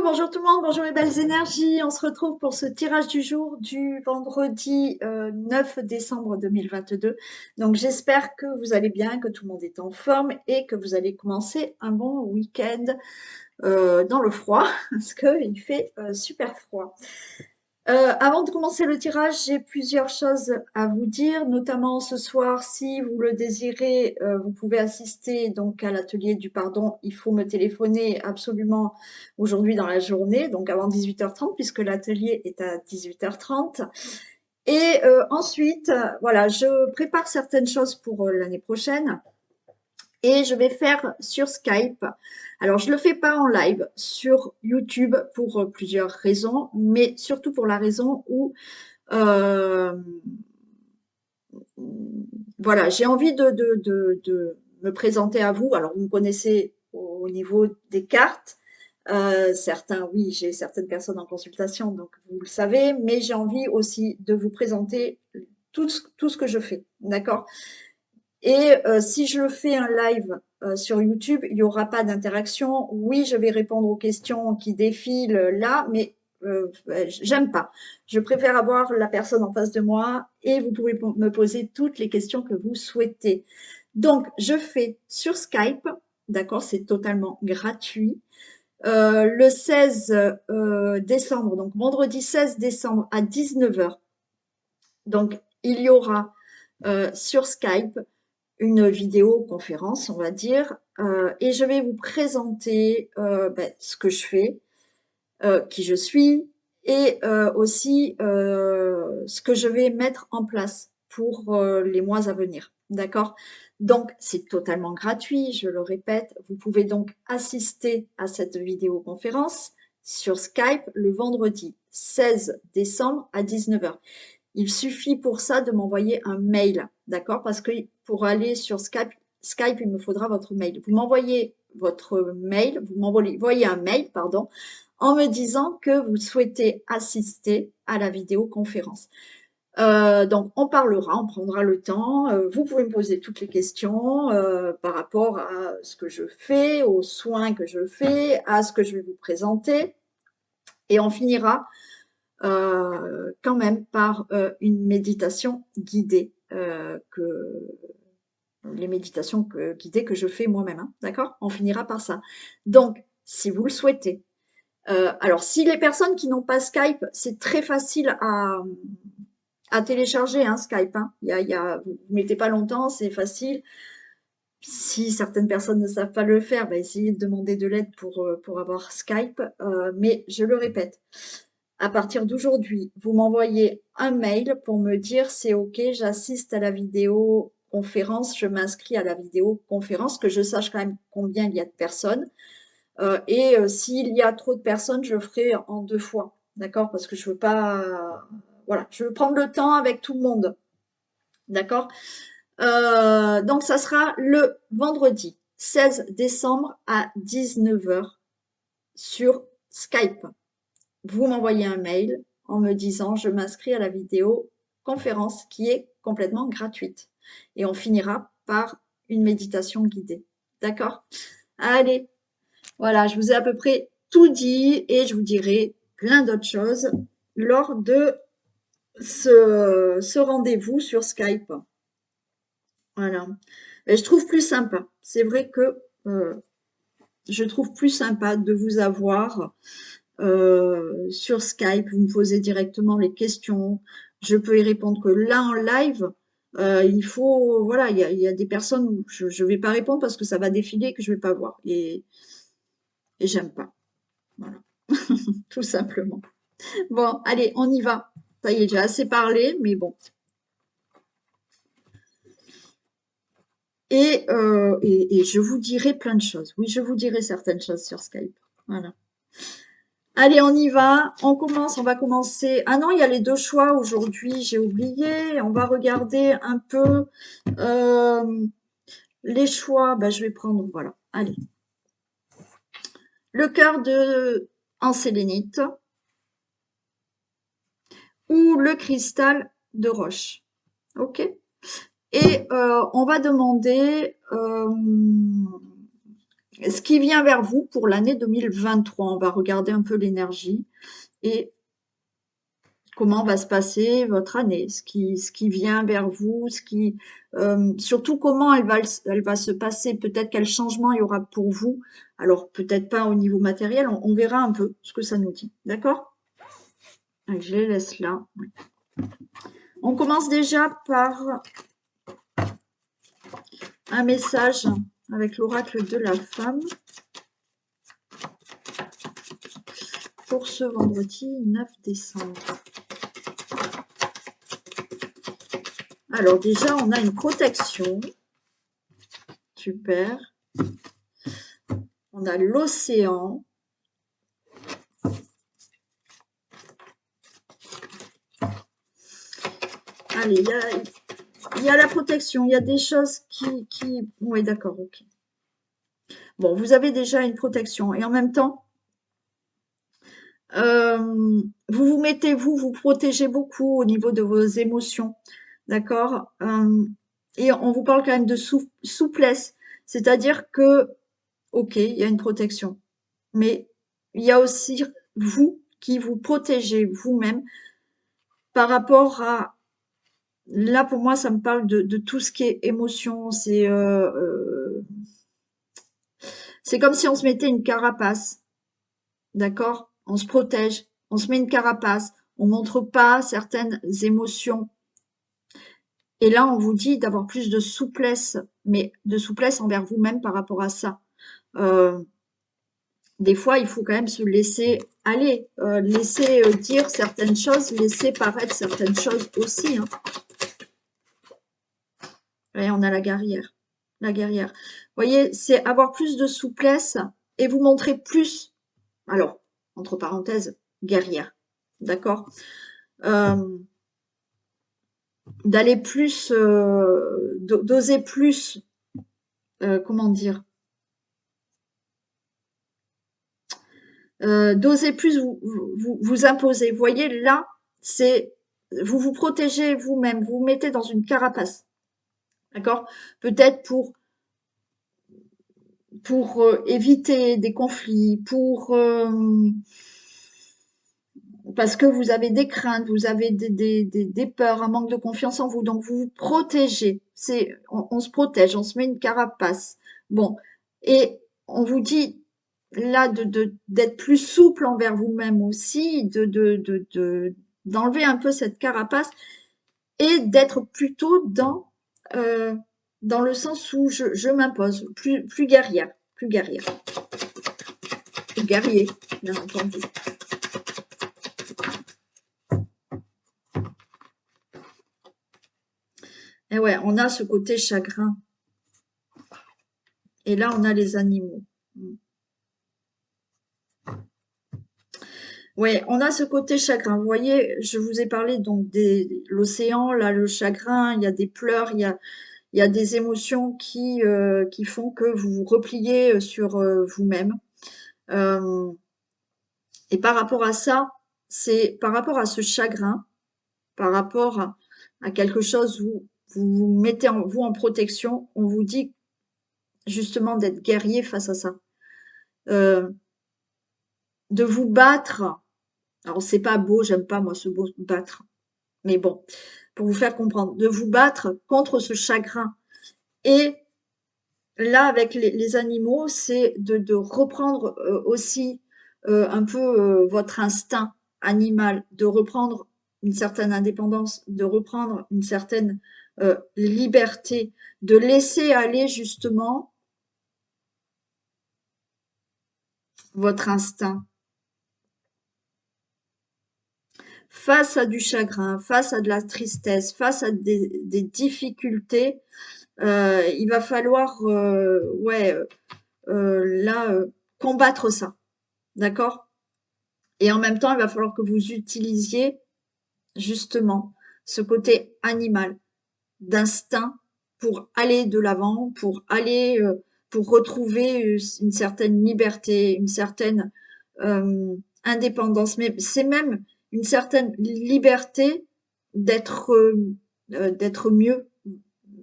Bonjour tout le monde, bonjour les belles énergies. On se retrouve pour ce tirage du jour du vendredi 9 décembre 2022. Donc j'espère que vous allez bien, que tout le monde est en forme et que vous allez commencer un bon week-end dans le froid parce qu'il fait super froid. Avant de commencer le tirage, j'ai plusieurs choses à vous dire, notamment ce soir, si vous le désirez, vous pouvez assister donc à l'atelier du pardon. Il faut me téléphoner absolument aujourd'hui dans la journée, donc avant 18h30, puisque l'atelier est à 18h30. Et ensuite, voilà, je prépare certaines choses pour l'année prochaine. Et je vais faire sur Skype. Alors, je ne le fais pas en live sur YouTube pour plusieurs raisons, mais surtout pour la raison où, euh, voilà, j'ai envie de me présenter à vous. Alors, vous me connaissez au niveau des cartes. Certains, oui, j'ai certaines personnes en consultation, donc vous le savez, mais j'ai envie aussi de vous présenter tout ce que je fais, d'accord? Et si je fais un live sur YouTube, il n'y aura pas d'interaction. Oui, je vais répondre aux questions qui défilent là, mais j'aime pas. Je préfère avoir la personne en face de moi et vous pouvez me poser toutes les questions que vous souhaitez. Donc, je fais sur Skype, d'accord, c'est totalement gratuit. Le 16 décembre, donc vendredi 16 décembre à 19h. Donc, il y aura sur Skype une vidéoconférence, on va dire, et je vais vous présenter ce que je fais, qui je suis, et aussi ce que je vais mettre en place pour les mois à venir. D'accord? Donc, c'est totalement gratuit, je le répète. Vous pouvez donc assister à cette vidéoconférence sur Skype le vendredi 16 décembre à 19h. Il suffit pour ça de m'envoyer un mail, d'accord? Parce que pour aller sur Skype, il me faudra votre mail. Vous m'envoyez votre mail, vous m'envoyez un mail, pardon, en me disant que vous souhaitez assister à la vidéoconférence. Donc, on parlera, on prendra le temps. Vous pouvez me poser toutes les questions par rapport à ce que je fais, aux soins que je fais, à ce que je vais vous présenter. Et on finira quand même par une méditation guidée, les méditations guidées que je fais moi-même, hein, d'accord? On finira par ça. Donc, si vous le souhaitez. Alors, si les personnes qui n'ont pas Skype, c'est très facile à télécharger, hein, Skype. Hein. Vous ne mettez pas longtemps, c'est facile. Si certaines personnes ne savent pas le faire, bah, essayez de demander de l'aide pour avoir Skype. Mais je le répète, à partir d'aujourd'hui, vous m'envoyez un mail pour me dire c'est OK, j'assiste à la vidéoconférence, je m'inscris à la vidéoconférence, que je sache quand même combien il y a de personnes. Et s'il y a trop de personnes, je le ferai en 2 fois, d'accord? Parce que je veux pas, voilà, je veux prendre le temps avec tout le monde, d'accord? Donc ça sera le vendredi 16 décembre à 19h sur Skype. Vous m'envoyez un mail en me disant je m'inscris à la vidéoconférence qui est complètement gratuite. Et on finira par une méditation guidée. D'accord? Allez, voilà, je vous ai à peu près tout dit et je vous dirai plein d'autres choses lors de ce rendez-vous sur Skype. Voilà. Et je trouve plus sympa. C'est vrai que je trouve plus sympa de vous avoir sur Skype. Vous me posez directement les questions. Je peux y répondre que là en live. Il faut, voilà, il y a des personnes où je ne vais pas répondre parce que ça va défiler et que je ne vais pas voir. Et j'aime pas. Voilà, tout simplement. Bon, allez, on y va. Ça y est, j'ai assez parlé, mais bon. Et je vous dirai plein de choses. Oui, je vous dirai certaines choses sur Skype. Voilà. Allez, on y va. On commence. On va commencer. Ah non, il y a les 2 choix aujourd'hui. J'ai oublié. On va regarder un peu les choix. Ben, je vais prendre. Voilà. Allez. Le cœur en sélénite ou le cristal de roche. OK? Et on va demander ce qui vient vers vous pour l'année 2023. On va regarder un peu l'énergie et comment va se passer votre année, ce qui vient vers vous, surtout comment elle va se passer, peut-être quel changement il y aura pour vous. Alors peut-être pas au niveau matériel, on verra un peu ce que ça nous dit. D'accord? Allez, je les laisse là. On commence déjà par un message avec l'oracle de la femme pour ce vendredi 9 décembre. Alors déjà, on a une protection. Super. On a l'océan. Allez, il y a la protection. Il y a des choses qui... Oui, d'accord, ok. Bon, vous avez déjà une protection. Et en même temps, vous vous mettez, vous protégez beaucoup au niveau de vos émotions. D'accord? Et on vous parle quand même de souplesse. C'est-à-dire que, ok, il y a une protection. Mais il y a aussi vous qui vous protégez vous-même par rapport à... Là, pour moi, ça me parle de tout ce qui est émotion. C'est comme si on se mettait une carapace. D'accord? On se protège, on se met une carapace, on montre pas certaines émotions. Et là, on vous dit d'avoir plus de souplesse, mais de souplesse envers vous-même par rapport à ça. Des fois, il faut quand même se laisser aller, laisser dire certaines choses, laisser paraître certaines choses aussi. Hein. Et on a la guerrière. La guerrière. Vous voyez, c'est avoir plus de souplesse et vous montrer plus, alors, entre parenthèses, guerrière. D'accord? D'aller plus, d'oser plus, comment dire, d'oser plus vous imposer. Vous voyez, là, c'est vous vous protégez vous-même, vous vous mettez dans une carapace, d'accord? Peut-être pour éviter des conflits, parce que vous avez des craintes, vous avez des peurs, un manque de confiance en vous, donc vous vous protégez. On se protège, on se met une carapace. Bon, et on vous dit là d'être plus souple envers vous-même aussi, d'enlever un peu cette carapace et d'être plutôt dans le sens où je m'impose, plus guerrière, plus guerrière, plus guerrier, bien entendu. Et ouais, on a ce côté chagrin. Et là, on a les animaux. Ouais, on a ce côté chagrin. Vous voyez, je vous ai parlé donc de l'océan, là, le chagrin, il y a des pleurs, il y a des émotions qui font que vous vous repliez sur vous-même. Et par rapport à ça, c'est par rapport à ce chagrin, par rapport à quelque chose où vous vous mettez vous en protection, on vous dit justement d'être guerrier face à ça. De vous battre. Alors c'est pas beau, j'aime pas moi ce mot battre, mais bon, pour vous faire comprendre, de vous battre contre ce chagrin. Et là, avec les animaux, c'est de reprendre aussi un peu votre instinct animal, de reprendre une certaine indépendance, de reprendre une certaine liberté, de laisser aller justement votre instinct. Face à du chagrin, face à de la tristesse, face à des difficultés, il va falloir, ouais, là, combattre ça, d'accord? Et en même temps, il va falloir que vous utilisiez justement ce côté animal, d'instinct pour aller de l'avant, pour retrouver une certaine liberté, une certaine indépendance. Mais c'est même une certaine liberté d'être mieux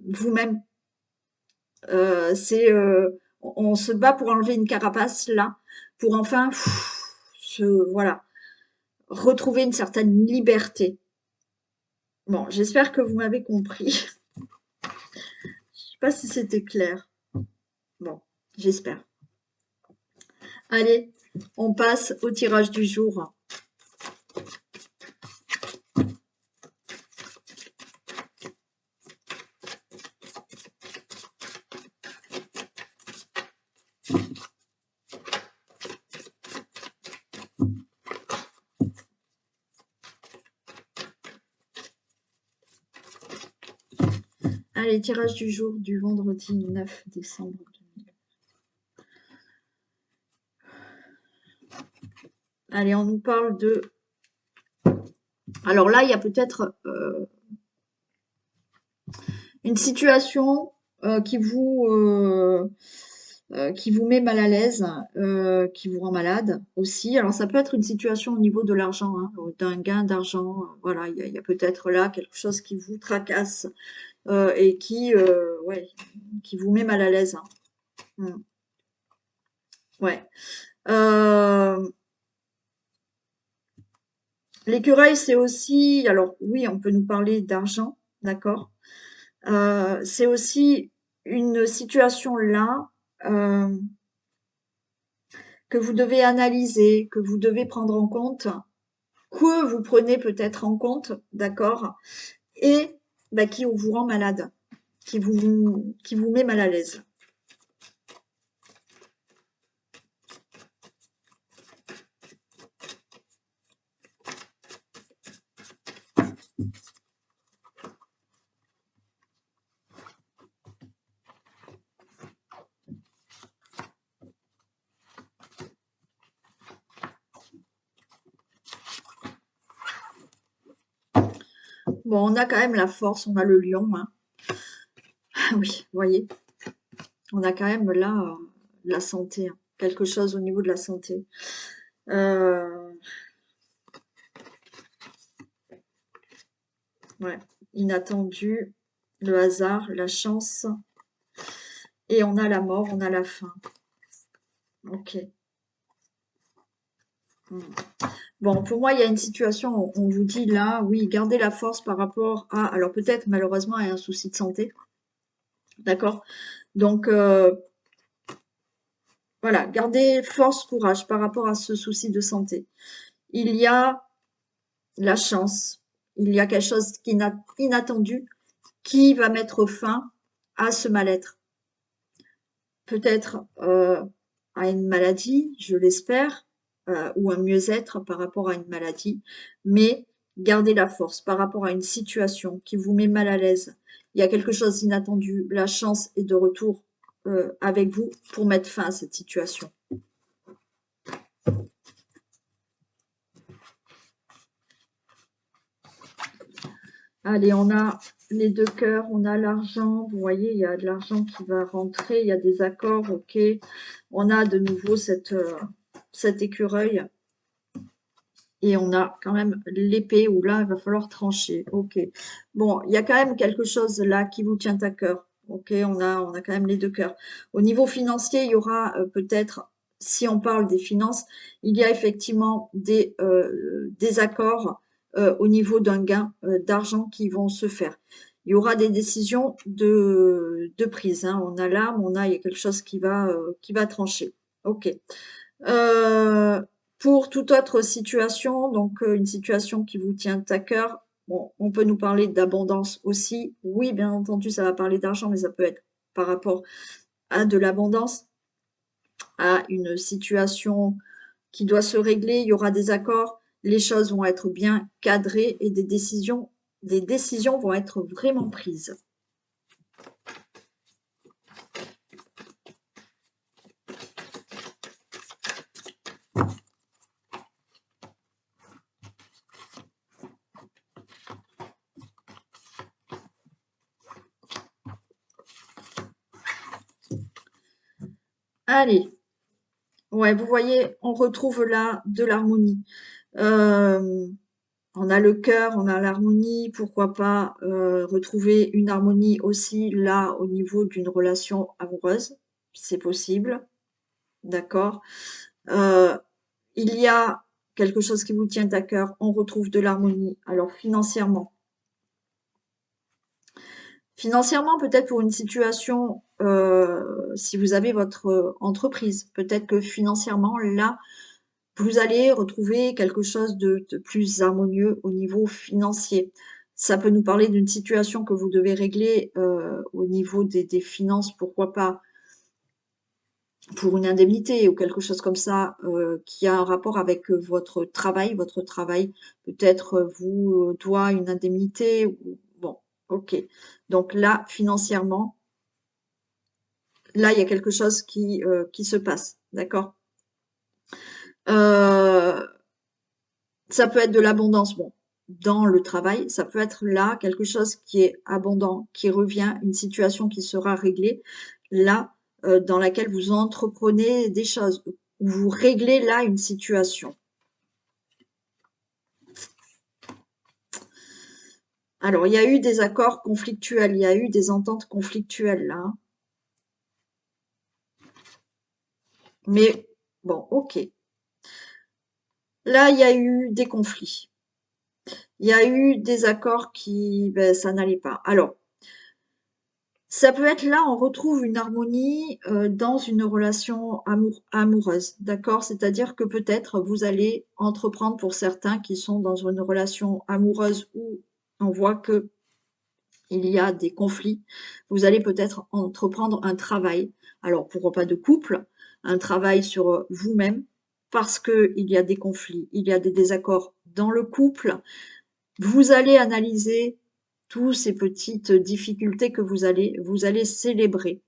vous-même. C'est on se bat pour enlever une carapace là, pour enfin, voilà, retrouver une certaine liberté. Bon, j'espère que vous m'avez compris. Je sais pas si c'était clair. Bon, j'espère. Allez, on passe au tirage du jour. Allez, tirage du jour du vendredi 9 décembre 2000. Allez, on nous parle de... Alors là, il y a peut-être une situation qui vous met mal à l'aise, qui vous rend malade aussi. Alors ça peut être une situation au niveau de l'argent, hein, d'un gain d'argent. Voilà, il y a peut-être là quelque chose qui vous tracasse et ouais, qui vous met mal à l'aise, hein. Mm. Ouais. L'écureuil, c'est aussi, alors oui, on peut nous parler d'argent, d'accord. C'est aussi une situation là que vous devez analyser, que vous devez prendre en compte, que vous prenez peut-être en compte, d'accord, et bah, qui vous rend malade, qui vous met mal à l'aise. Bon, on a quand même la force, on a le lion, hein. Ah oui, vous voyez, on a quand même là la santé, hein, quelque chose au niveau de la santé. Ouais, inattendu, le hasard, la chance, et on a la mort, on a la fin. Ok. Hmm. Bon, pour moi, il y a une situation où on vous dit là, oui, gardez la force par rapport à, alors peut-être malheureusement à un souci de santé, d'accord? Donc voilà, gardez force, courage par rapport à ce souci de santé. Il y a la chance, il y a quelque chose qui inattendu qui va mettre fin à ce mal-être. Peut-être à une maladie, je l'espère, ou un mieux-être par rapport à une maladie, mais gardez la force par rapport à une situation qui vous met mal à l'aise. Il y a quelque chose d'inattendu, la chance est de retour avec vous pour mettre fin à cette situation. Allez, on a les deux cœurs, on a l'argent, vous voyez, il y a de l'argent qui va rentrer, il y a des accords, ok. On a de nouveau cet écureuil. Et on a quand même l'épée où là, il va falloir trancher. Ok. Bon, il y a quand même quelque chose là qui vous tient à cœur. Ok, on a quand même les deux cœurs. Au niveau financier, il y aura peut-être, si on parle des finances, il y a effectivement des accords au niveau d'un gain d'argent qui vont se faire. Il y aura des décisions de prise, hein. On a l'âme, il y a quelque chose qui va trancher. Ok. Euh, pour toute autre situation, donc une situation qui vous tient à cœur, bon, on peut nous parler d'abondance aussi. Oui, bien entendu, ça va parler d'argent, mais ça peut être par rapport à de l'abondance, à une situation qui doit se régler. Il y aura des accords, les choses vont être bien cadrées et des décisions vont être vraiment prises. Allez, ouais, vous voyez, on retrouve là de l'harmonie. Euh, On a le cœur, on a l'harmonie, pourquoi pas retrouver une harmonie aussi là au niveau d'une relation amoureuse. c'est possible, d'accord? Euh, il y a quelque chose qui vous tient à cœur, on retrouve de l'harmonie. Alors financièrement peut-être pour une situation, si vous avez votre entreprise, peut-être que financièrement, là, vous allez retrouver quelque chose de plus harmonieux au niveau financier. Ça peut nous parler d'une situation que vous devez régler au niveau des finances, pourquoi pas pour une indemnité ou quelque chose comme ça qui a un rapport avec votre travail. Votre travail peut-être vous doit une indemnité. Bon, ok. Donc là, financièrement, là, il y a quelque chose qui se passe, d'accord? Euh, Ça peut être de l'abondance, bon, dans le travail, ça peut être là quelque chose qui est abondant, qui revient, une situation qui sera réglée, là, dans laquelle vous entreprenez des choses, où vous réglez là une situation. Alors, il y a eu des accords conflictuels, il y a eu des ententes conflictuelles là, hein. Mais bon, ok. Là, il y a eu des conflits. Il y a eu des accords qui, ben, ça n'allait pas. Alors, ça peut être là, on retrouve une harmonie dans une relation amoureuse, d'accord? C'est-à-dire que peut-être vous allez entreprendre pour certains qui sont dans une relation amoureuse où on voit que il y a des conflits, vous allez peut-être entreprendre un travail. Alors pourquoi pas de couple, un travail sur vous-même parce que il y a des conflits, il y a des désaccords dans le couple. Vous allez analyser toutes ces petites difficultés que vous allez célébrer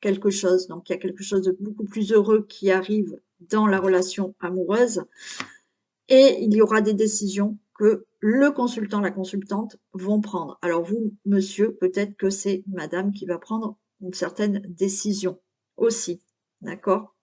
quelque chose. Donc, il y a quelque chose de beaucoup plus heureux qui arrive dans la relation amoureuse et il y aura des décisions que le consultant, la consultante vont prendre. Alors, vous, monsieur, peut-être que c'est madame qui va prendre une certaine décision aussi. D'accord?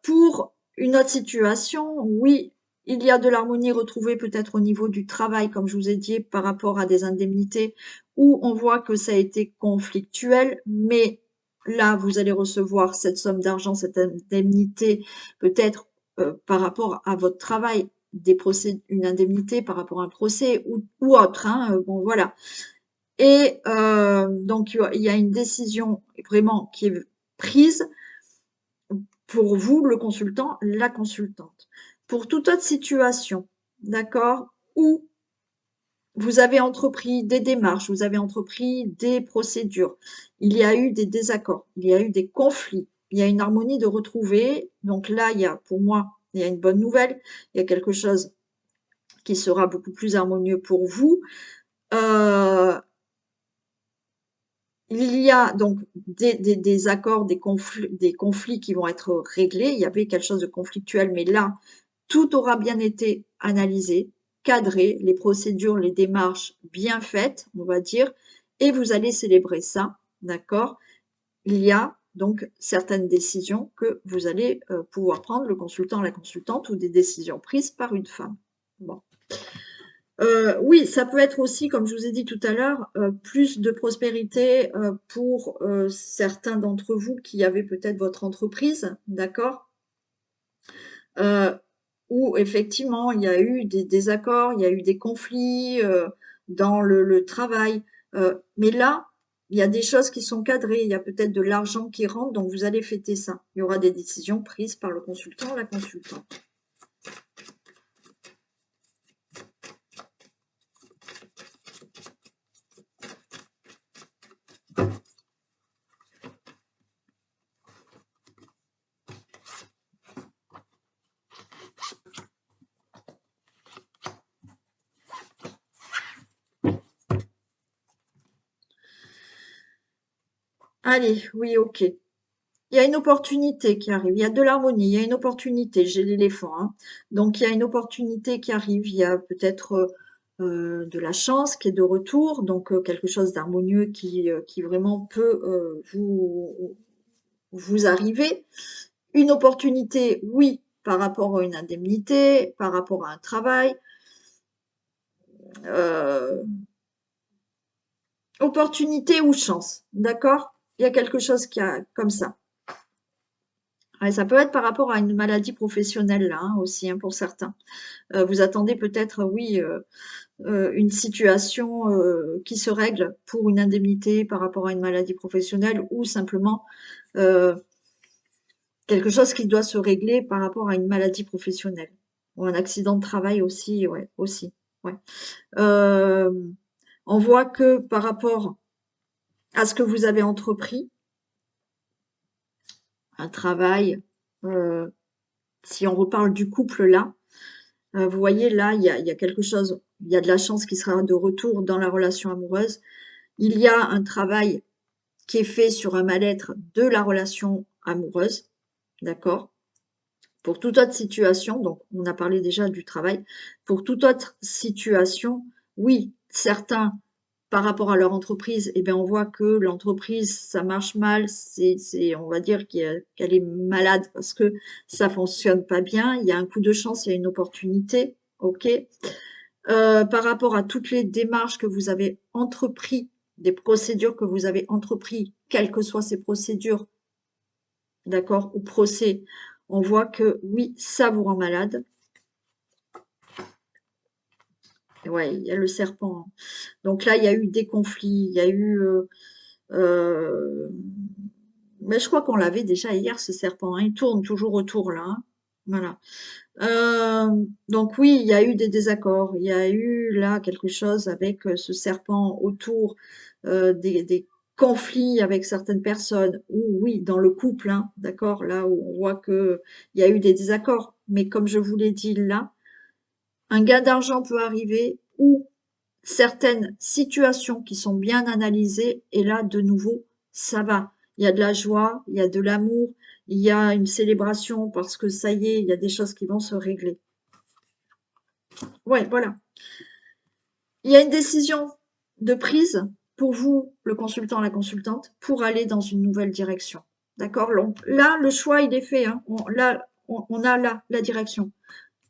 Pour une autre situation, oui, il y a de l'harmonie retrouvée peut-être au niveau du travail, comme je vous ai dit, par rapport à des indemnités où on voit que ça a été conflictuel, mais là, vous allez recevoir cette somme d'argent, cette indemnité, peut-être par rapport à votre travail, des procès, une indemnité par rapport à un procès ou autre, hein, bon voilà. Et donc, il y a une décision vraiment qui est prise pour vous, le consultant, la consultante. Pour toute autre situation, d'accord, où vous avez entrepris des démarches, vous avez entrepris des procédures, il y a eu des désaccords, il y a eu des conflits, il y a une harmonie de retrouver. Donc là, il y a, pour moi, il y a une bonne nouvelle, il y a quelque chose qui sera beaucoup plus harmonieux pour vous. Euh, il y a donc des accords, des conflits qui vont être réglés. Il y avait quelque chose de conflictuel, mais là, tout aura bien été analysé, cadré, les procédures, les démarches bien faites, on va dire, et vous allez célébrer ça, d'accord? Il y a donc certaines décisions que vous allez pouvoir prendre, le consultant, la consultante, ou des décisions prises par une femme. Bon. Oui, ça peut être aussi, comme je vous ai dit tout à l'heure, plus de prospérité pour certains d'entre vous qui avaient peut-être votre entreprise, d'accord? Euh, où effectivement il y a eu des désaccords, il y a eu des conflits dans le travail. Mais là, il y a des choses qui sont cadrées, il y a peut-être de l'argent qui rentre, donc vous allez fêter ça. Il y aura des décisions prises par le consultant ou la consultante. Allez, oui, ok. Il y a une opportunité qui arrive, il y a de l'harmonie, il y a une opportunité, j'ai l'éléphant, hein. Donc il y a une opportunité qui arrive, il y a peut-être de la chance qui est de retour, donc quelque chose d'harmonieux qui vraiment peut vous arriver. Une opportunité, oui, par rapport à une indemnité, par rapport à un travail. Euh, Opportunité ou chance, d'accord? il y a quelque chose qui a comme ça. Ouais, ça peut être par rapport à une maladie professionnelle là, hein, aussi, hein, pour certains. Vous attendez peut-être, oui, une situation qui se règle pour une indemnité par rapport à une maladie professionnelle ou simplement euh, quelque chose qui doit se régler par rapport à une maladie professionnelle ou un accident de travail aussi, ouais, aussi. Ouais. Euh, on voit que par rapport à ce que vous avez entrepris, un travail, euh, si on reparle du couple là, vous voyez là, il y a quelque chose, il y a de la chance qui sera de retour dans la relation amoureuse. Il y a un travail qui est fait sur un mal-être de la relation amoureuse, d'accord? Pour toute autre situation, donc on a parlé déjà du travail, pour toute autre situation, oui, certains, par rapport à leur entreprise, eh bien, on voit que l'entreprise, ça marche mal, on va dire qu'elle est malade parce que ça fonctionne pas bien, il y a un coup de chance, il y a une opportunité, ok. Par rapport à toutes les démarches que vous avez entrepris, des procédures que vous avez entrepris, quelles que soient ces procédures, d'accord, ou procès, on voit que oui, ça vous rend malade. Ouais, il y a le serpent, hein. Donc là, il y a eu des conflits, il y a eu... euh, mais je crois qu'on l'avait déjà hier, ce serpent, hein. Il tourne toujours autour, là, hein. Voilà. Donc oui, il y a eu des désaccords. Il y a eu là quelque chose avec ce serpent autour, des conflits avec certaines personnes. Ou oui, dans le couple, hein, d'accord, là où on voit que il y a eu des désaccords. Mais comme je vous l'ai dit là, un gain d'argent peut arriver ou certaines situations qui sont bien analysées et là, de nouveau, ça va. Il y a de la joie, il y a de l'amour, il y a une célébration parce que ça y est, il y a des choses qui vont se régler. Ouais, voilà. Il y a une décision de prise pour vous, le consultant, la consultante, pour aller dans une nouvelle direction. D'accord? Là, le choix, il est fait, hein. On a là la direction.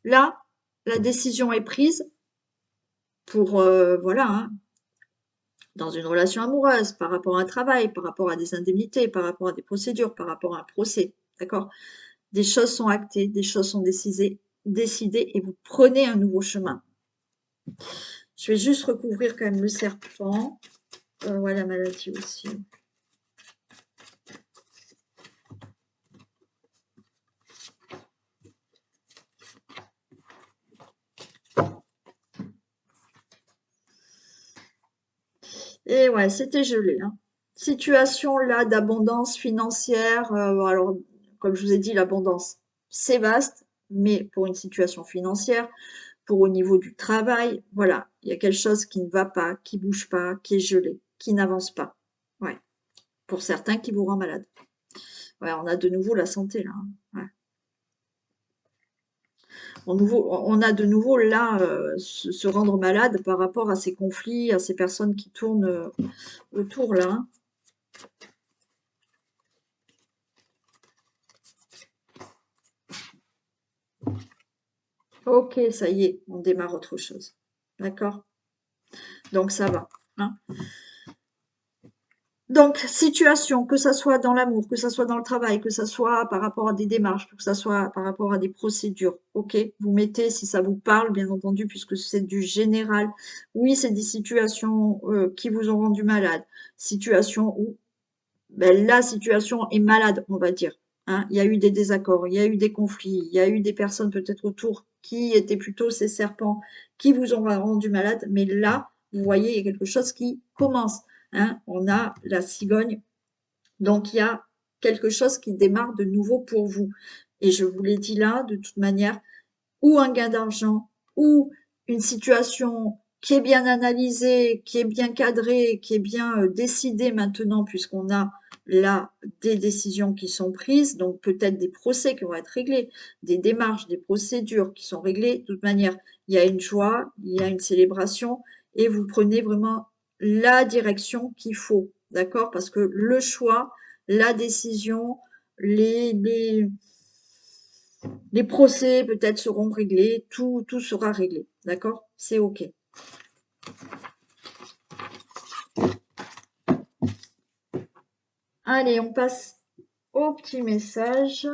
Là, la décision est prise pour, voilà, hein, dans une relation amoureuse, par rapport à un travail, par rapport à des indemnités, par rapport à des procédures, par rapport à un procès. D'accord? Des choses sont actées, des choses sont décidées et vous prenez un nouveau chemin. Je vais juste recouvrir quand même le serpent. Ouais, la maladie aussi. Et ouais, c'était gelé, hein. Situation là d'abondance financière. Alors, comme je vous ai dit, l'abondance, c'est vaste, mais pour une situation financière, pour au niveau du travail, voilà, il y a quelque chose qui ne va pas, qui bouge pas, qui est gelé, qui n'avance pas. Ouais, pour certains qui vous rend malade. Ouais, on a de nouveau la santé là, hein. Ouais. On a de nouveau là se rendre malade par rapport à ces conflits, à ces personnes qui tournent autour là, hein. Ok, ça y est, on démarre autre chose. D'accord? Donc ça va, hein. Donc, situation, que ça soit dans l'amour, que ça soit dans le travail, que ça soit par rapport à des démarches, que ça soit par rapport à des procédures. Ok, vous mettez si ça vous parle, bien entendu, puisque c'est du général. Oui, c'est des situations qui vous ont rendu malade. Situations où ben, la situation est malade, on va dire, hein. Il y a eu des désaccords, il y a eu des conflits, il y a eu des personnes peut-être autour qui étaient plutôt ces serpents qui vous ont rendu malade. Mais là, vous voyez, il y a quelque chose qui commence, hein. On a la cigogne, donc il y a quelque chose qui démarre de nouveau pour vous. Et je vous l'ai dit là, de toute manière, ou un gain d'argent, ou une situation qui est bien analysée, qui est bien cadrée, qui est bien décidée maintenant, puisqu'on a là des décisions qui sont prises, donc peut-être des procès qui vont être réglés, des démarches, des procédures qui sont réglées. De toute manière, il y a une joie, il y a une célébration, et vous prenez vraiment la direction qu'il faut, d'accord? Parce que le choix, la décision, les les procès peut-être seront réglés, tout sera réglé, d'accord? C'est OK. Allez, on passe au petit message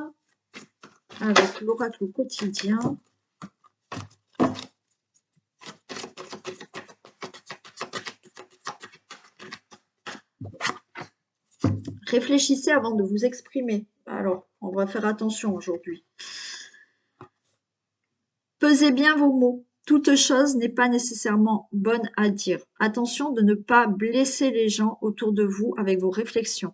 avec l'oracle quotidien. Réfléchissez avant de vous exprimer. Alors, on va faire attention aujourd'hui. Pesez bien vos mots. Toute chose n'est pas nécessairement bonne à dire. Attention de ne pas blesser les gens autour de vous avec vos réflexions.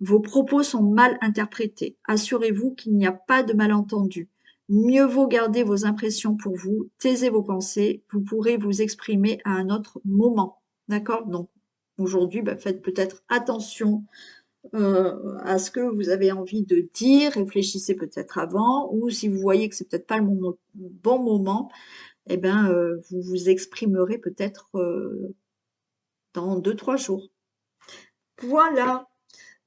Vos propos sont mal interprétés. Assurez-vous qu'il n'y a pas de malentendu. Mieux vaut garder vos impressions pour vous. Taisez vos pensées. Vous pourrez vous exprimer à un autre moment. D'accord? Donc, aujourd'hui, faites peut-être attention à ce que vous avez envie de dire, réfléchissez peut-être avant, ou si vous voyez que c'est peut-être pas le bon moment, eh ben, vous vous exprimerez peut-être dans 2-3 jours. Voilà.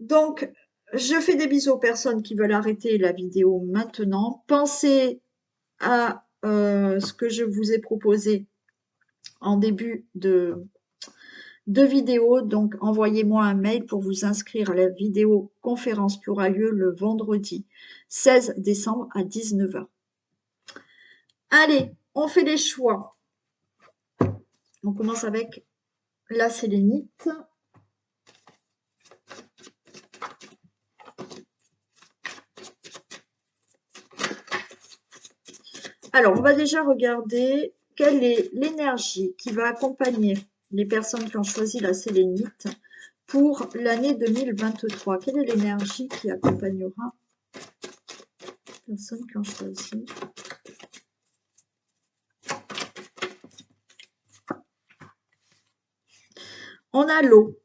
Donc, je fais des bisous aux personnes qui veulent arrêter la vidéo maintenant. Pensez à ce que je vous ai proposé en début de vidéos. Donc, envoyez-moi un mail pour vous inscrire à la vidéo conférence qui aura lieu le vendredi 16 décembre à 19 h. Allez, on fait les choix. On commence avec la sélénite. Alors, on va déjà regarder quelle est l'énergie qui va accompagner les personnes qui ont choisi la sélénite pour l'année 2023. Quelle est l'énergie qui accompagnera les personnes qui ont choisi? On a l'eau.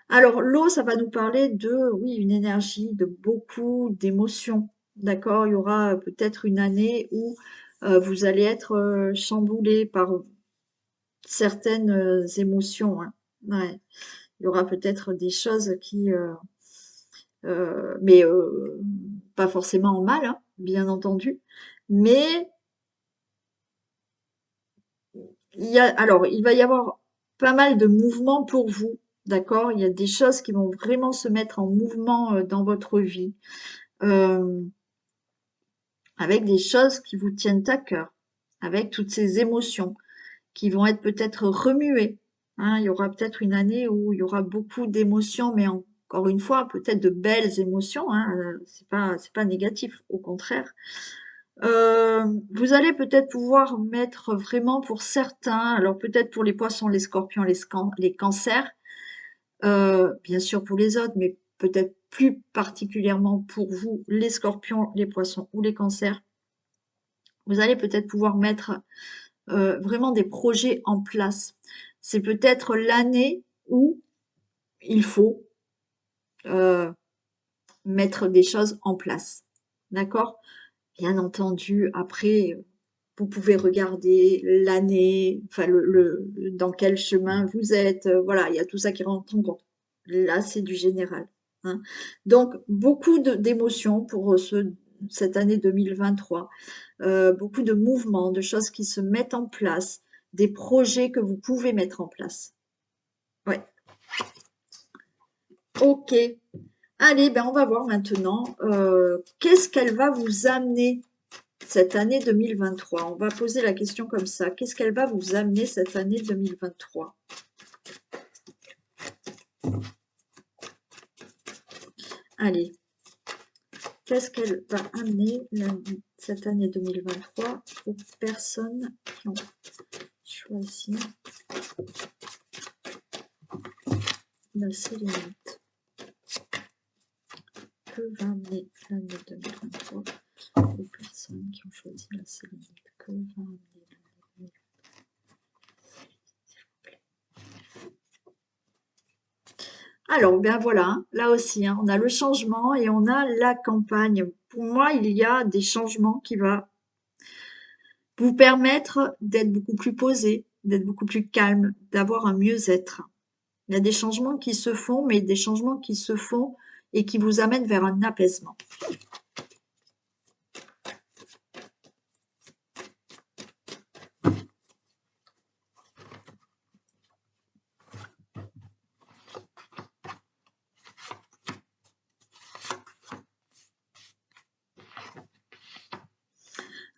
Alors, l'eau, ça va nous parler de, oui, une énergie, de beaucoup d'émotions. D'accord? Il y aura peut-être une année où vous allez être chamboulé par certaines émotions. Hein. Ouais. Il y aura peut-être des choses qui... mais pas forcément en mal, hein, bien entendu. Mais alors, il va y avoir pas mal de mouvements pour vous. D'accord? Il y a des choses qui vont vraiment se mettre en mouvement dans votre vie. Avec des choses qui vous tiennent à cœur, avec toutes ces émotions qui vont être peut-être remuées. Hein, il y aura peut-être une année où il y aura beaucoup d'émotions, mais encore une fois, peut-être de belles émotions. Hein, c'est pas négatif, au contraire. Vous allez peut-être pouvoir mettre vraiment pour certains, alors peut-être pour les poissons, les scorpions, les cancers, bien sûr pour les autres, mais peut-être plus particulièrement pour vous, les scorpions, les poissons ou les cancers, vous allez peut-être pouvoir mettre vraiment des projets en place. C'est peut-être l'année où il faut mettre des choses en place. D'accord? Bien entendu, après, vous pouvez regarder l'année, enfin dans quel chemin vous êtes. Voilà, il y a tout ça qui rentre en compte. Là, c'est du général. Hein. Donc, beaucoup d'émotions pour cette année 2023. Beaucoup de mouvements, de choses qui se mettent en place, des projets que vous pouvez mettre en place. Ouais. Ok. Allez, ben on va voir maintenant qu'est-ce qu'elle va vous amener cette année 2023. On va poser la question comme ça. Qu'est-ce qu'elle va vous amener cette année 2023? Allez. Qu'est-ce qu'elle va amener cette année 2023 aux personnes qui ont choisi la sélénite? Que va amener l'année 2023 aux personnes qui ont choisi la sélénite? Que va amener l'année 2023? Alors, bien voilà, là aussi, hein, on a le changement et on a la campagne. Pour moi, il y a des changements qui vont vous permettre d'être beaucoup plus posé, d'être beaucoup plus calme, d'avoir un mieux-être. Il y a des changements qui se font, mais des changements qui se font et qui vous amènent vers un apaisement.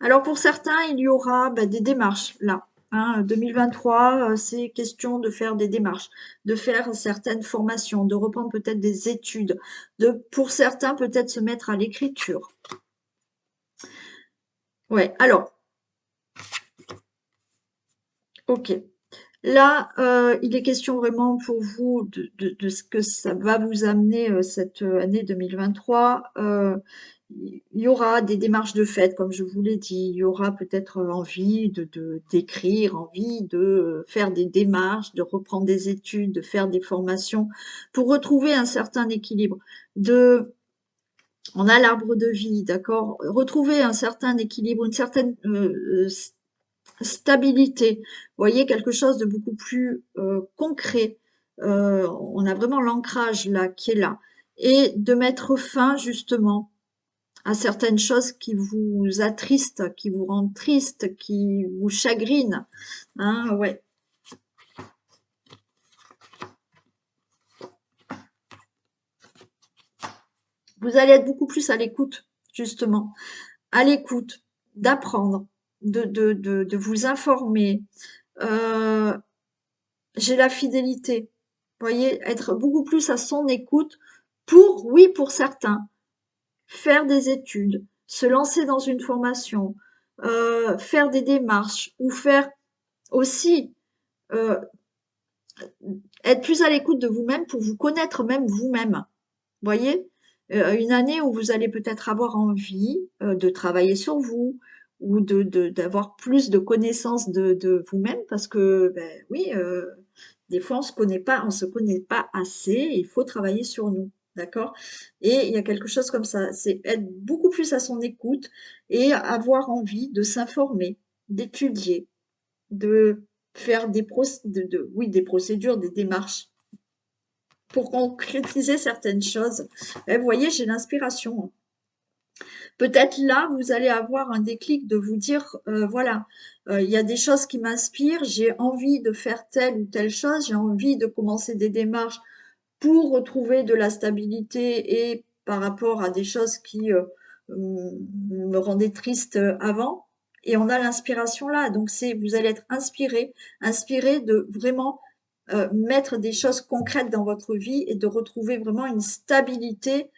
Alors pour certains, il y aura des démarches là. Hein, 2023, c'est question de faire des démarches, de faire certaines formations, de reprendre peut-être des études, pour certains peut-être se mettre à l'écriture. Ouais, alors, ok. Là, il est question vraiment pour vous de ce que ça va vous amener cette année 2023. Il y aura des démarches de fête, comme je vous l'ai dit. Il y aura peut-être envie d'écrire, envie de faire des démarches, de reprendre des études, de faire des formations pour retrouver un certain équilibre. On a l'arbre de vie, d'accord? Retrouver un certain équilibre, une certaine stabilité. Vous voyez, quelque chose de beaucoup plus concret. On a vraiment l'ancrage là qui est là. Et de mettre fin justement à certaines choses qui vous attristent, qui vous rendent triste, qui vous chagrinent. Hein, ouais. Vous allez être beaucoup plus à l'écoute, justement. À l'écoute, d'apprendre, de vous informer. Euh, j'ai la fidélité. Vous voyez, être beaucoup plus à son écoute pour, oui, pour certains, faire des études, se lancer dans une formation, faire des démarches ou faire aussi euh, être plus à l'écoute de vous-même pour vous connaître même vous-même. Voyez, une année où vous allez peut-être avoir envie de travailler sur vous ou d'avoir plus de connaissances de vous-même parce que ben, oui, des fois on se connaît pas assez, et il faut travailler sur nous, d'accord? Et il y a quelque chose comme ça, c'est être beaucoup plus à son écoute et avoir envie de s'informer, d'étudier, de faire oui, des procédures, des démarches pour concrétiser certaines choses. Vous voyez, j'ai l'inspiration. Peut-être là, vous allez avoir un déclic de vous dire, voilà, il y a des choses qui m'inspirent, j'ai envie de faire telle ou telle chose, j'ai envie de commencer des démarches pour retrouver de la stabilité et par rapport à des choses qui me rendaient triste avant. Et on a l'inspiration là. Donc vous allez être inspiré de vraiment mettre des choses concrètes dans votre vie et de retrouver vraiment une stabilité.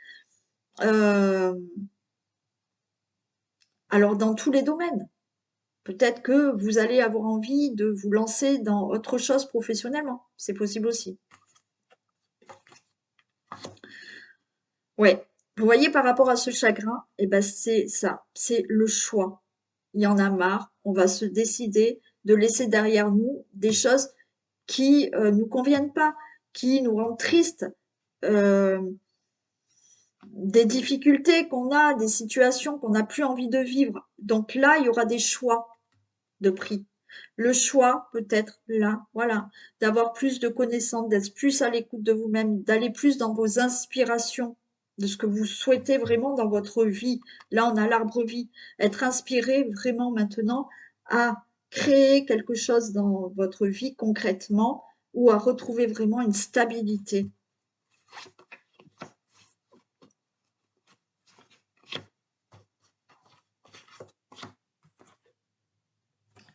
euh, alors dans tous les domaines. Peut-être que vous allez avoir envie de vous lancer dans autre chose professionnellement. C'est possible aussi. Ouais. Vous voyez, par rapport à ce chagrin, eh ben c'est ça, c'est le choix. Il y en a marre, on va se décider de laisser derrière nous des choses qui nous conviennent pas, qui nous rendent tristes, euh, des difficultés qu'on a, des situations qu'on n'a plus envie de vivre. Donc là, il y aura des choix de prix. Le choix peut être là, voilà, d'avoir plus de connaissances, d'être plus à l'écoute de vous-même, d'aller plus dans vos inspirations, de ce que vous souhaitez vraiment dans votre vie. Là, on a l'arbre vie. Être inspiré vraiment maintenant à créer quelque chose dans votre vie concrètement ou à retrouver vraiment une stabilité.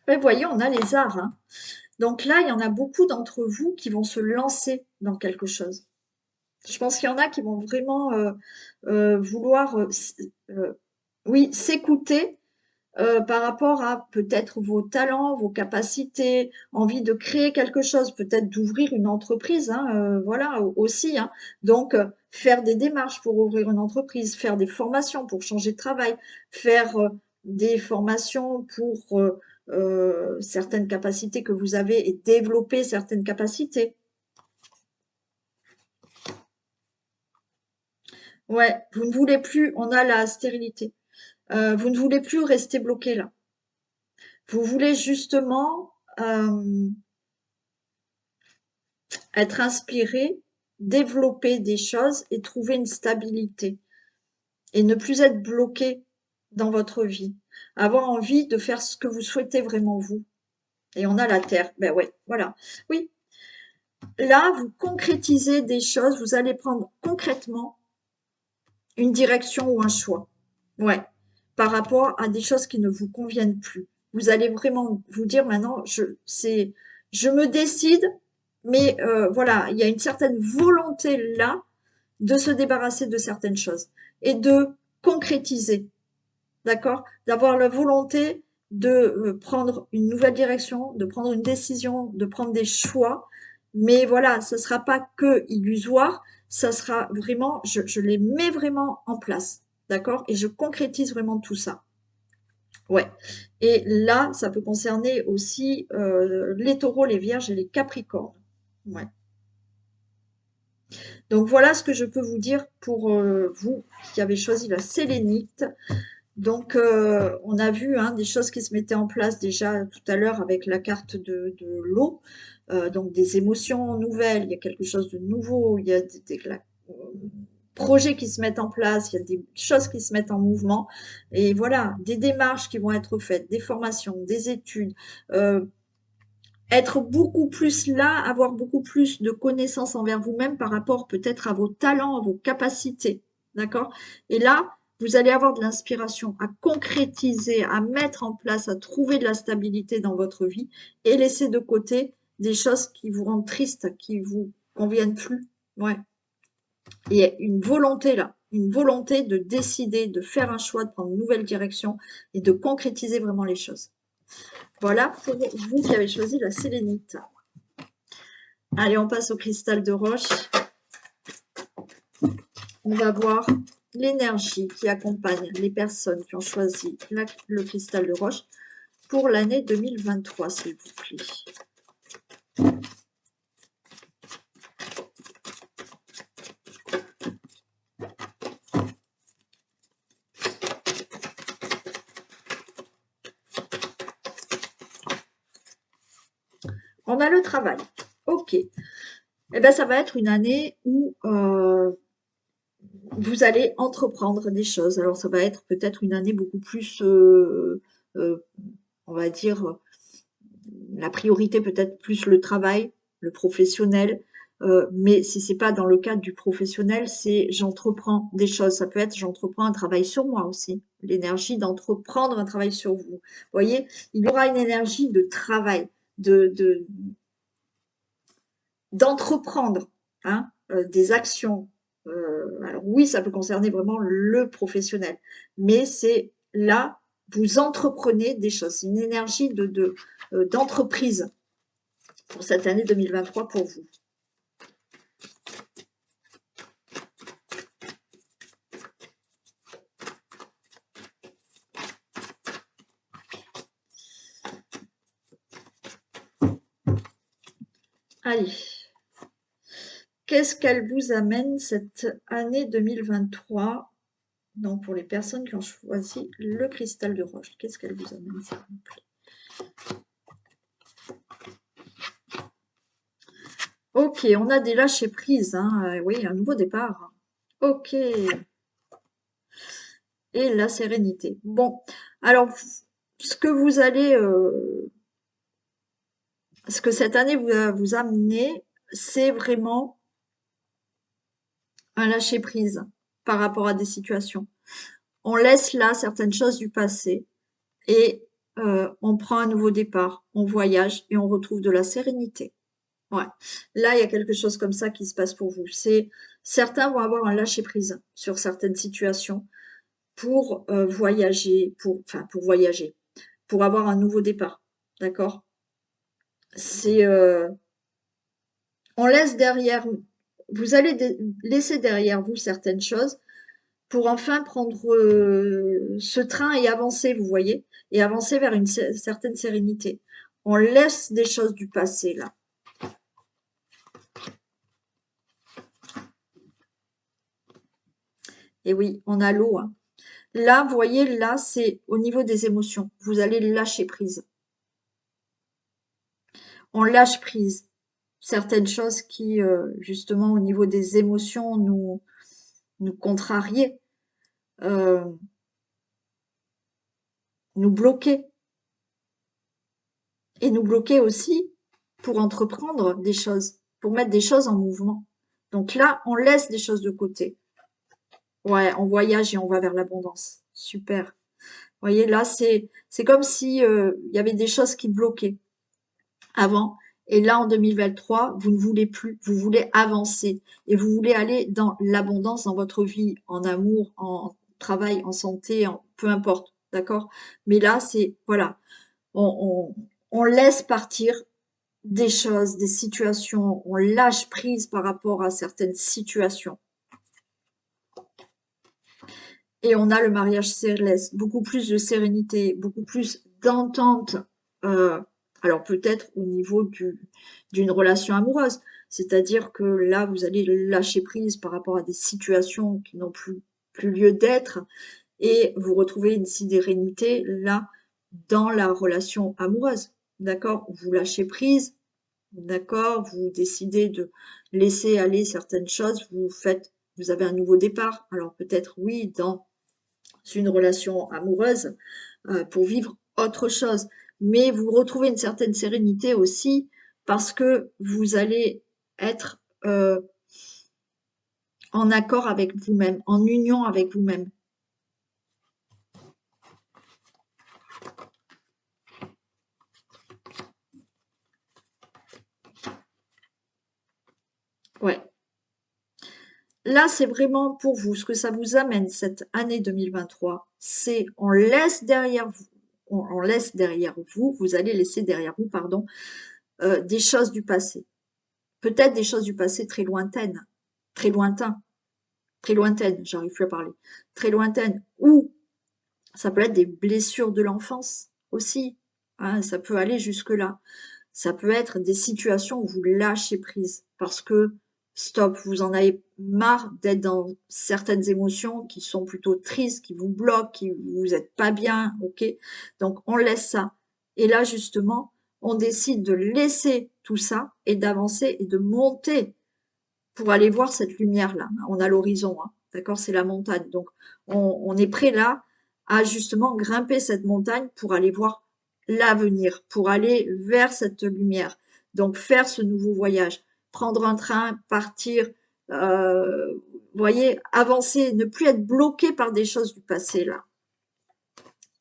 Vous voyez, on a les arts, hein. Donc là, il y en a beaucoup d'entre vous qui vont se lancer dans quelque chose. Je pense qu'il y en a qui vont vraiment vouloir, oui, s'écouter par rapport à peut-être vos talents, vos capacités, envie de créer quelque chose, peut-être d'ouvrir une entreprise, hein, voilà, aussi, hein. Donc, faire des démarches pour ouvrir une entreprise, faire des formations pour changer de travail, faire des formations pour certaines capacités que vous avez et développer certaines capacités. Ouais, vous ne voulez plus, on a la stérilité. Vous ne voulez plus rester bloqué là. Vous voulez justement être inspiré, développer des choses et trouver une stabilité et ne plus être bloqué dans votre vie. Avoir envie de faire ce que vous souhaitez vraiment vous. Et on a la terre. Ben ouais, voilà. Oui, là, vous concrétisez des choses, vous allez prendre concrètement une direction ou un choix. Ouais. par rapport à des choses qui ne vous conviennent plus. Vous allez vraiment vous dire maintenant, je me décide, mais voilà, il y a une certaine volonté là de se débarrasser de certaines choses et de concrétiser, d'accord? D'avoir la volonté de prendre une nouvelle direction, de prendre une décision, de prendre des choix. Mais voilà, ce ne sera pas que illusoire, ça sera vraiment, je les mets vraiment en place, d'accord? Et je concrétise vraiment tout ça. Ouais. Et là, ça peut concerner aussi les taureaux, les vierges et les capricornes. Ouais. Donc voilà ce que je peux vous dire pour vous qui avez choisi la sélénite. Donc on a vu hein, des choses qui se mettaient en place déjà tout à l'heure avec la carte de l'eau. Donc des émotions nouvelles, il y a quelque chose de nouveau, il y a projets qui se mettent en place, il y a des choses qui se mettent en mouvement. Et voilà, des démarches qui vont être faites, des formations, des études. Être beaucoup plus là, avoir beaucoup plus de connaissances envers vous-même par rapport peut-être à vos talents, à vos capacités. D'accord? Et là, vous allez avoir de l'inspiration à concrétiser, à mettre en place, à trouver de la stabilité dans votre vie et laisser de côté des choses qui vous rendent triste, qui vous conviennent plus. Ouais. Et une volonté là, une volonté de décider, de faire un choix, de prendre une nouvelle direction et de concrétiser vraiment les choses. Voilà pour vous qui avez choisi la sélénite. Allez, on passe au cristal de roche. On va voir l'énergie qui accompagne les personnes qui ont choisi le cristal de roche pour l'année 2023, s'il vous plaît. On a le travail. Ok. Eh bien, ça va être une année où vous allez entreprendre des choses. Alors, ça va être peut-être une année beaucoup plus, on va dire, la priorité peut-être plus le travail, le professionnel. Mais si c'est pas dans le cadre du professionnel, c'est j'entreprends des choses. Ça peut être j'entreprends un travail sur moi aussi. L'énergie d'entreprendre un travail sur vous. Vous voyez, il y aura une énergie de travail, de d'entreprendre hein, des actions. Alors oui, ça peut concerner vraiment le professionnel, mais c'est là, vous entreprenez des choses. C'est une énergie d'entreprise pour cette année 2023 pour vous. Allez, qu'est-ce qu'elle vous amène cette année 2023? Donc pour les personnes qui ont choisi le cristal de roche, qu'est-ce qu'elle vous amène s'il vous plaît? Ok, on a des lâchers prises, hein. Oui, un nouveau départ. Ok, et la sérénité. Bon, alors ce que vous allez, ce que cette année va vous amener, c'est vraiment un lâcher prise par rapport à des situations. On laisse là certaines choses du passé et on prend un nouveau départ, on voyage et on retrouve de la sérénité. Ouais. Là, il y a quelque chose comme ça qui se passe pour vous. C'est certains vont avoir un lâcher prise sur certaines situations pour voyager, pour voyager, pour avoir un nouveau départ. D'accord? C'est on laisse derrière, vous allez laisser derrière vous certaines choses pour enfin prendre ce train et avancer, vous voyez, et avancer vers une certaine sérénité. On laisse des choses du passé là. Et oui, on a l'eau. Hein. Là, vous voyez, là, c'est au niveau des émotions. Vous allez lâcher prise. On lâche prise. Certaines choses qui, justement, au niveau des émotions, nous contrariaient, euh, nous bloquaient. Et nous bloquer aussi pour entreprendre des choses, pour mettre des choses en mouvement. Donc là, on laisse des choses de côté. Ouais, on voyage et on va vers l'abondance. Super. voyez, là, c'est comme si il y avait des choses qui bloquaient avant. Et là, en 2023, vous ne voulez plus, vous voulez avancer et vous voulez aller dans l'abondance dans votre vie, en amour, en travail, en santé, peu importe, d'accord? Mais là, c'est, voilà, on, on laisse partir des choses, des situations, on lâche prise par rapport à certaines situations. Et on a le mariage céleste, beaucoup plus de sérénité, beaucoup plus d'entente. euh, alors peut-être au niveau d'une relation amoureuse, c'est-à-dire que là, vous allez lâcher prise par rapport à des situations qui n'ont plus lieu d'être et vous retrouvez une sérénité là dans la relation amoureuse. D'accord? Vous lâchez prise, d'accord? Vous décidez de laisser aller certaines choses, vous avez un nouveau départ. Alors peut-être oui, dans une relation amoureuse pour vivre autre chose. Mais vous retrouvez une certaine sérénité aussi parce que vous allez être en accord avec vous-même, en union avec vous-même. Ouais. Là, c'est vraiment pour vous, ce que ça vous amène cette année 2023, c'est on laisse derrière vous, on laisse derrière vous, vous allez laisser derrière vous, pardon, des choses du passé. Peut-être des choses du passé très lointaines, très lointains, très lointaines, j'arrive plus à parler, très lointaines, ou ça peut être des blessures de l'enfance aussi, hein, ça peut aller jusque-là. Ça peut être des situations où vous lâchez prise parce que stop, vous en avez marre d'être dans certaines émotions qui sont plutôt tristes, qui vous bloquent, qui vous êtes pas bien, ok? Donc on laisse ça. Et là justement, on décide de laisser tout ça et d'avancer et de monter pour aller voir cette lumière-là. On a l'horizon, hein, d'accord? C'est la montagne. Donc, on est prêt là à justement grimper cette montagne pour aller voir l'avenir, pour aller vers cette lumière. Donc, faire ce nouveau voyage, prendre un train, partir, voyez, avancer, ne plus être bloqué par des choses du passé là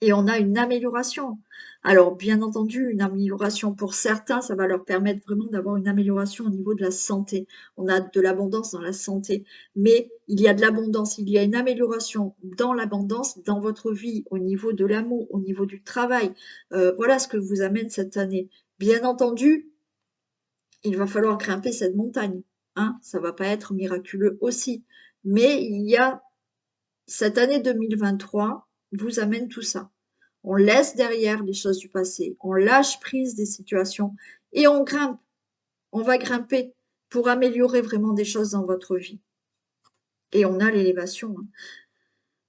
et on a une amélioration. Alors, bien entendu, une amélioration pour certains, ça va leur permettre vraiment d'avoir une amélioration au niveau de la santé. On a de l'abondance dans la santé, mais il y a de l'abondance, il y a une amélioration dans l'abondance dans votre vie, au niveau de l'amour, au niveau du travail. Voilà ce que vous amène cette année. Bien entendu, il va falloir grimper cette montagne. Hein, ça va pas être miraculeux aussi. Mais il y a cette année 2023 vous amène tout ça. On laisse derrière les choses du passé, on lâche prise des situations et on grimpe, on va grimper pour améliorer vraiment des choses dans votre vie. Et on a l'élévation. Hein.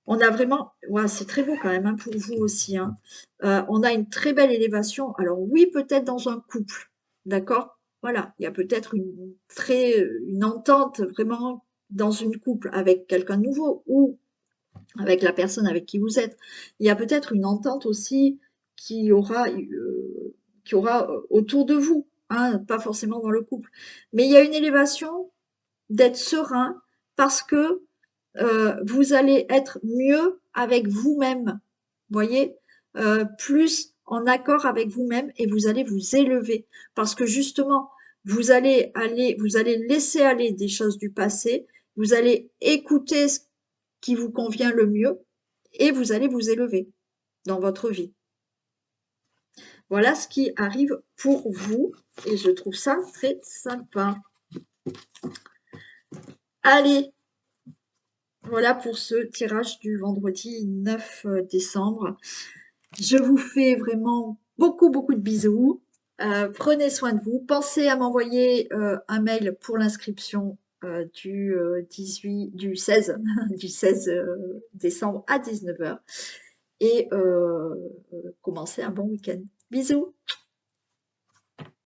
On a vraiment, ouais, c'est très beau quand même hein, pour vous aussi. Hein. On a une très belle élévation. Alors oui, peut-être dans un couple, d'accord. Voilà, il y a peut-être une entente vraiment dans une couple avec quelqu'un de nouveau ou avec la personne avec qui vous êtes. Il y a peut-être une entente aussi qui aura, autour de vous, hein, pas forcément dans le couple. Mais il y a une élévation d'être serein parce que vous allez être mieux avec vous-même, voyez, plus en accord avec vous-même et vous allez vous élever parce que justement, vous allez laisser aller des choses du passé, vous allez écouter ce qui vous convient le mieux et vous allez vous élever dans votre vie. Voilà ce qui arrive pour vous et je trouve ça très sympa. Allez, voilà pour ce tirage du vendredi 9 décembre. Je vous fais vraiment beaucoup, beaucoup de bisous. Prenez soin de vous. Pensez à m'envoyer un mail pour l'inscription du 16, du 16 décembre à 19 h. Et commencez un bon week-end. Bisous!